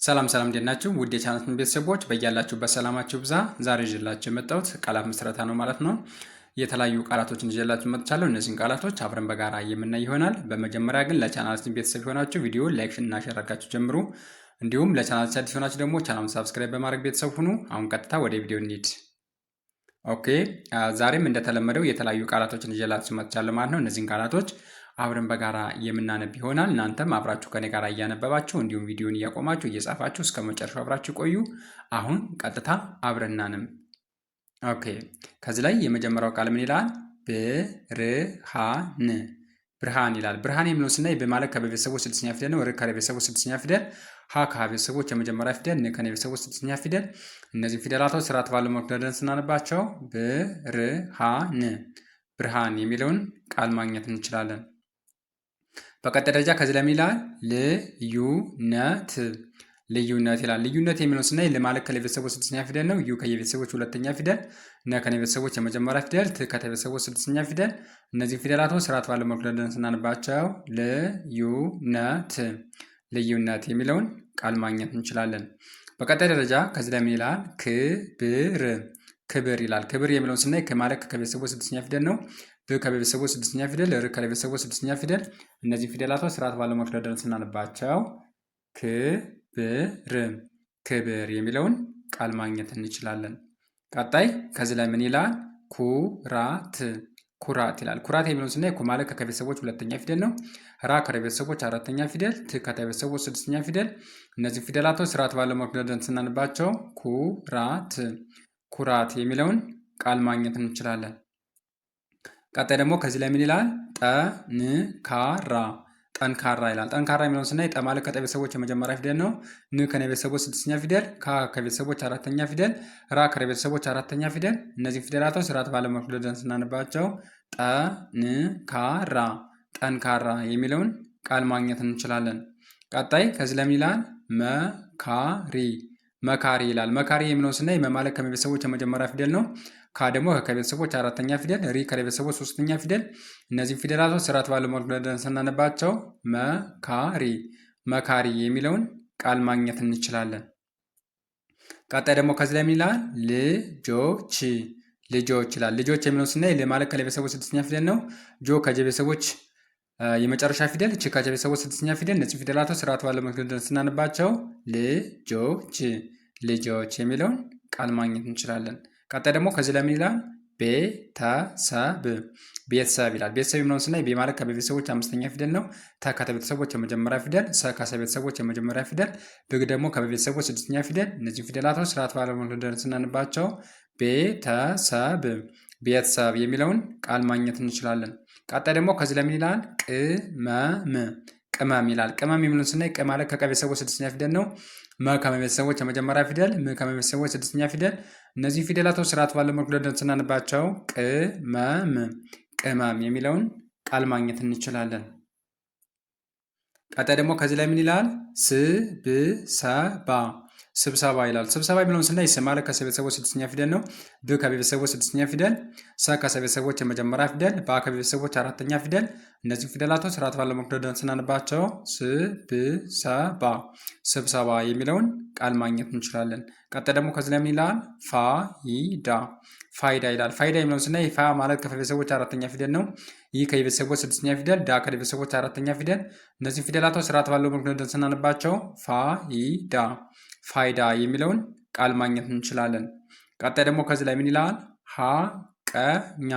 ሰላም እንዴት ናችሁ? ውድ የቻናላችን ቤተሰቦች በያላችሁበት ሰላማችሁ ብዛ። ዛሬ ይዤላችሁ የመጣሁት ቃላት ምስረታ ነው ማለት ነው። የተለያዩ ቃላቶችን ይዤላችሁ መጥቻለሁ። እነዚህን ቃላቶች አብረን በጋራ የምናይ ይሆናል። በመጀመሪያ ግን ለቻናላችን ቤተሰብ የሆናችሁ ቪዲዮ ላይክ እና ሼር አድርጋችሁ ጀምሩ። እንዲሁም ለቻናላችን አዲስ የሆናችሁ ደግሞ ቻናሉን ሰብስክራይብ በማድረግ ቤተሰብ ሁኑ። አሁን ቀጥታ ወደ ቪዲዮ እንሂድ። ኦኬ፣ ዛሬም እንደተለመደው የተለያዩ ቃላቶችን ይዤላችሁ መጥቻለሁ ማለት ነው። እነዚህን ቃላቶች አብረን በጋራ የምናነብ ይሆናል። እናንተም አብራችሁ ከኔ ጋር እያነበባችሁ እንዲሁም ቪዲዮን እያቆማችሁ እየጻፋችሁ እስከ መጨረሻው አብራችሁ ቆዩ። አሁን ቀጥታ አብረን እናንብ። ኦኬ፣ ከዚህ ላይ የመጀመሪያው ቃል ምን ይላል? ብርሃን። ብርሃን ይላል። ብርሃን የሚለውን ስናይ በማለት ከቤተሰቦች ስድስተኛ ፊደል ነው። ር ከቤተሰቦች ስድስተኛ ፊደል፣ ሀ ከቤተሰቦች የመጀመሪያ ፊደል፣ ን ከቤተሰቦች ስድስተኛ ፊደል። እነዚህ ፊደላቶች ስርዓት ባለው መልኩ ደርድረን ስናነባቸው ብርሃን፣ ብርሃን የሚለውን ቃል ማግኘት እንችላለን። በቀጣይ ደረጃ ከዚህ ላይ ምን ይላል? ልዩነት። ልዩነት ይላል። ልዩነት የሚለውን ስናይ ለማለት ከቤተሰቦች ስድስተኛ ፊደል ነው። ዩ ከቤተሰቦች ሁለተኛ ፊደል፣ ነ ከቤተሰቦች የመጀመሪያ ፊደል፣ ት ከቤተሰቦች ስድስተኛ ፊደል። እነዚህ ፊደላቶች ስርዓት ባለው መልኩ ደርድረን ስናነባቸው ልዩነት፣ ልዩነት የሚለውን ቃል ማግኘት እንችላለን። በቀጣይ ደረጃ ከዚህ ላይ ምን ይላል? ክብር። ክብር ይላል። ክብር የሚለውን ስናይ ከማለት ከቤተሰቦች ስድስተኛ ፊደል ነው። ብ ከቤተሰቦች ስድስተኛ ፊደል፣ ር ከቤተሰቦች ስድስተኛ ፊደል። እነዚህ ፊደላቶች ስርዓት ባለው መልኩ ደርድረን ስናነባቸው ክብር፣ ክብር የሚለውን ቃል ማግኘት እንችላለን። ቀጣይ ከዚህ ላይ ምን ይላል? ኩራት። ኩራት ይላል። ኩራት የሚለውን ስናይ ማለት ከቤተሰቦች ሁለተኛ ፊደል ነው። ራ ከቤተሰቦች አራተኛ ፊደል፣ ት ከቤተሰቦች ስድስተኛ ፊደል። እነዚህ ፊደላቶች ስርዓት ባለው መልኩ ደርድረን ስናነባቸው ኩራት፣ ኩራት የሚለውን ቃል ማግኘት እንችላለን። ቀጣይ ደግሞ ከዚህ ላይ ምን ይላል? ጠንካራ። ጠንካራ ይላል። ጠንካራ የሚለውን ስናይ ጠ ማለት ከጠ ቤተሰቦች የመጀመሪያ ፊደል ነው። ን ከነ ቤተሰቦች ስድስተኛ ፊደል፣ ካ ከቤተሰቦች አራተኛ ፊደል፣ ራ ከቤተሰቦች አራተኛ ፊደል። እነዚህ ፊደላቶች ስርዓት ባለው መልኩ ደርድረን ስናነባቸው ጠንካራ፣ ጠንካራ የሚለውን ቃል ማግኘት እንችላለን። ቀጣይ ከዚህ ላይ ምን ይላል? መካሪ። መካሪ ይላል። መካሪ የሚለውን ስናይ መማለት ከቤተሰቦች የመጀመሪያ ፊደል ነው። ካ ደግሞ ከቤተሰቦች አራተኛ ፊደል፣ ሪ ከቤተሰቦች ሶስተኛ ፊደል። እነዚህ ፊደላቶች ስርዓት ባለው መልኩ ደርድረን ስናነባቸው መካሪ፣ መካሪ የሚለውን ቃል ማግኘት እንችላለን። ቀጣይ ደግሞ ከዚህ ላይ ምን ይላል? ልጆች። ልጆች ይላል። ልጆች የሚለውን ስናይ ለማለት ከቤተሰቦች ስድስተኛ ፊደል ነው። ጆ ከቤተሰቦች የመጨረሻ ፊደል፣ ች ከቤተሰቦች ስድስተኛ ፊደል። እነዚህ ፊደላቶች ስርዓት ባለው መልኩ ደርድረን ስናነባቸው ልጆች፣ ልጆች የሚለውን ቃል ማግኘት እንችላለን። ቀጣይ ደግሞ ከዚህ ላይ ምን ይላል? ቤተሰብ። ቤተሰብ ይላል። ቤተሰብ የሚለውን ስናይ ቤ ማለት ከቤተሰቦች አምስተኛ ፊደል ነው። ተ ከቤተሰቦች የመጀመሪያ ፊደል፣ ሰ ከቤተሰቦች የመጀመሪያ ፊደል፣ ብግ ደግሞ ከቤተሰቦች ስድስተኛ ፊደል። እነዚህ ፊደላቶች ስርዓት ባለው መልኩ ደርድረን ስናነባቸው ቤተሰብ፣ ቤተሰብ የሚለውን ቃል ማግኘት እንችላለን። ቀጣይ ደግሞ ከዚህ ላይ ምን ይላል? ቅመም። ቅመም ይላል። ቅመም የሚለውን ስናይ ቀ ማለት ከቀ ቤተሰቦች ስድስተኛ ፊደል ነው። መ ከቤተሰቦች የመጀመሪያ ፊደል፣ ም ከቤተሰቦች ስድስተኛ ፊደል። እነዚህ ፊደላቶች ስርዓት ባለው መልኩ ደርድረን ስናነባቸው ቅመም፣ ቅመም የሚለውን ቃል ማግኘት እንችላለን። ቀጣይ ደግሞ ከዚህ ላይ ምን ይላል? ስብሰባ። ስብሰባ ይላል። ስብሰባ የሚለውን ስናይ ስ ማለት ከቤተሰቦች ስድስተኛ ፊደል ነው። ብ ከቤተሰቦች ስድስተኛ ፊደል፣ ሰ ከቤተሰቦች የመጀመሪያ ፊደል፣ በ ከቤተሰቦች አራተኛ ፊደል። እነዚህ ፊደላቶች ስርዓት ባለው መልኩ ደርድረን ስናነባቸው ስብሰባ፣ ስብሰባ የሚለውን ቃል ማግኘት እንችላለን። ቀጣይ ደግሞ ከዚህ ላይ ምን ይላል? ፋይዳ። ፋይዳ ይላል። ፋይዳ የሚለውን ስናይ ፋ ማለት ከቤተሰቦች አራተኛ ፊደል ነው። ይህ ከቤተሰቦች ስድስተኛ ፊደል፣ ዳ ከቤተሰቦች አራተኛ ፊደል። እነዚህ ፊደላቶች ስርዓት ባለው መልኩ ደርድረን ስናነባቸው ፋይዳ፣ ፋይዳ የሚለውን ቃል ማግኘት እንችላለን። ቀጣይ ደግሞ ከዚህ ላይ ምን ይላል? ሀቀኛ።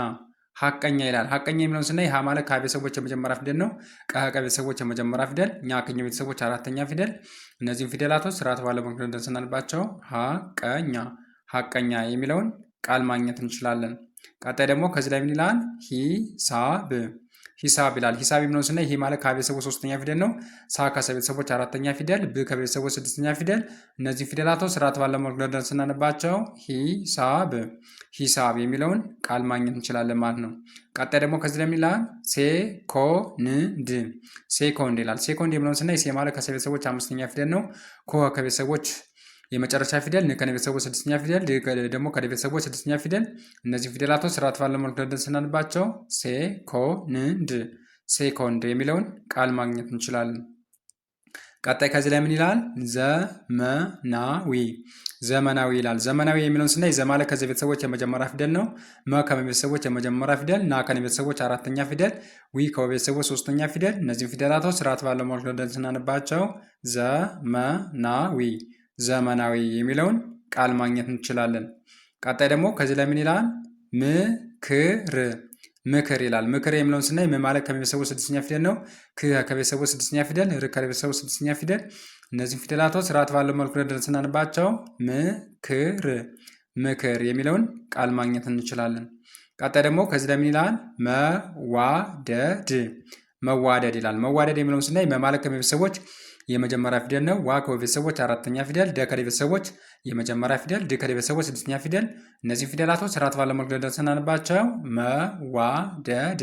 ሀቀኛ ይላል። ሀቀኛ የሚለውን ስናይ ሀ ማለት ከቤተሰቦች የመጀመሪያ ፊደል ነው። ቀ ከቤተሰቦች የመጀመሪያ ፊደል፣ ኛ ከቤተሰቦች አራተኛ ፊደል። እነዚህም ፊደላቶች ስርዓት ባለው መልኩ ደርድረን ስናነባቸው ሀቀኛ፣ ሀቀኛ የሚለውን ቃል ማግኘት እንችላለን። ቀጣይ ደግሞ ከዚህ ላይ ምን ይላል? ሂሳብ። ሂሳብ ይላል። ሂሳብ የሚለውን ስናይ ይህ ማለት ከቤተሰቦች ሶስተኛ ፊደል ነው። ሳ ከቤተሰቦች አራተኛ ፊደል፣ ብ ከቤተሰቦች ስድስተኛ ፊደል። እነዚህ ፊደላቶች ስርዓት ባለው መልኩ ደርድረን ስናነባቸው ሂሳብ፣ ሂሳብ የሚለውን ቃል ማግኘት እንችላለን ማለት ነው። ቀጣይ ደግሞ ከዚህ ላይ ምን ይላል? ሴኮንድ። ሴኮንድ ይላል። ሴኮንድ የሚለውን ስናይ ሴ ማለት ከቤተሰቦች አምስተኛ ፊደል ነው። ኮ ከቤተሰቦች የመጨረሻ ፊደል፣ ን ከቤተሰቦች ስድስተኛ ፊደል፣ ድ ደግሞ ከቤተሰቦች ስድስተኛ ፊደል። እነዚህ ፊደላቶች ስርዓት ባለው መልኩ ደርድረን ስናነባቸው ሴኮንድ፣ ሴኮንድ የሚለውን ቃል ማግኘት እንችላለን። ቀጣይ ከዚህ ላይ ምን ይላል? ዘመናዊ ዘመናዊ ይላል። ዘመናዊ የሚለውን ስናይ ዘ ማለት ከዚህ ቤተሰቦች የመጀመሪያ ፊደል ነው። መ ከቤተሰቦች የመጀመሪያ ፊደል፣ ና ከቤተሰቦች አራተኛ ፊደል፣ ዊ ከቤተሰቦች ሶስተኛ ፊደል። እነዚህም ፊደላቶች ስርዓት ባለው መልኩ ወደን ስናነባቸው ዘመናዊ ዘመናዊ የሚለውን ቃል ማግኘት እንችላለን። ቀጣይ ደግሞ ከዚህ ላይ ምን ይላል? ምክር ምክር ይላል። ምክር የሚለውን ስናይ ም ማለት ከቤተሰቦች ስድስተኛ ፊደል ነው። ክ ከቤተሰቦች ስድስተኛ ፊደል፣ ር ከቤተሰቦች ስድስተኛ ፊደል። እነዚህም ፊደላቶች ስርዓት ባለው መልኩ ደርድረን ስናነባቸው ምክር ምክር የሚለውን ቃል ማግኘት እንችላለን። ቀጣይ ደግሞ ከዚህ ላይ ምን ይላል? መዋደድ መዋደድ ይላል። መዋደድ የሚለውን ስናይ መ ማለት ከቤተሰቦች የመጀመሪያ ፊደል ነው። ዋ ከቤተሰቦች አራተኛ ፊደል፣ ደ ከቤተሰቦች የመጀመሪያ ፊደል፣ ድ ከቤተሰቦች ስድስተኛ ፊደል። እነዚህ ፊደላቶች ስርዓት ባለው መልኩ ደርድረን ስናነባቸው መዋደድ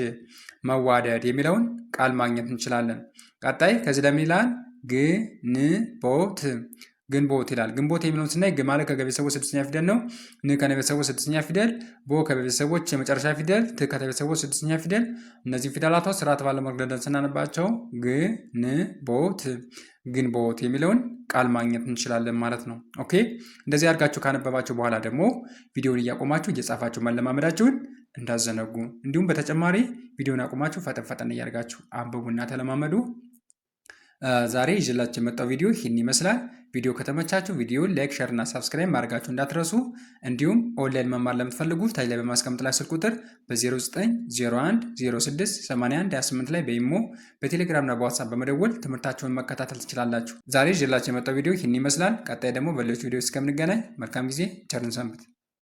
መዋደድ የሚለውን ቃል ማግኘት እንችላለን። ቀጣይ ከዚህ ለምን ይላል? ግንቦት ግንቦት ይላል። ግንቦት የሚለውን ስናይ ግ ማለት ከቤተሰቦች ስድስተኛ ፊደል ነው። ን ከቤተሰቦች ስድስተኛ ፊደል፣ ቦ ከቤተሰቦች የመጨረሻ ፊደል፣ ት ከቤተሰቦች ስድስተኛ ፊደል። እነዚህ ፊደላቶች ስርዓት ባለው መልኩ ደርድረን ስናነባቸው ግንቦት ግንቦት የሚለውን ቃል ማግኘት እንችላለን ማለት ነው። ኦኬ እንደዚህ አድርጋችሁ ካነበባችሁ በኋላ ደግሞ ቪዲዮውን እያቆማችሁ እየጻፋችሁ መለማመዳችሁን እንዳዘነጉ። እንዲሁም በተጨማሪ ቪዲዮውን አቁማችሁ ፈጠን ፈጠን እያደርጋችሁ አንብቡና ተለማመዱ። ዛሬ ይዤላችሁ የመጣው ቪዲዮ ይህን ይመስላል። ቪዲዮ ከተመቻችሁ ቪዲዮውን ላይክ፣ ሼር እና ሳብስክራይብ ማድረጋችሁ እንዳትረሱ። እንዲሁም ኦንላይን መማር ለምትፈልጉ ታች ላይ በማስቀምጥ ላይ ስልክ ቁጥር በ0901 06 81 28 ላይ በኢሞ በቴሌግራም እና በዋትሳፕ በመደወል ትምህርታችሁን መከታተል ትችላላችሁ። ዛሬ ይዤላችሁ የመጣው ቪዲዮ ይህን ይመስላል። ቀጣይ ደግሞ በሌሎች ቪዲዮ እስከምንገናኝ መልካም ጊዜ፣ ቸርን ሰንብት።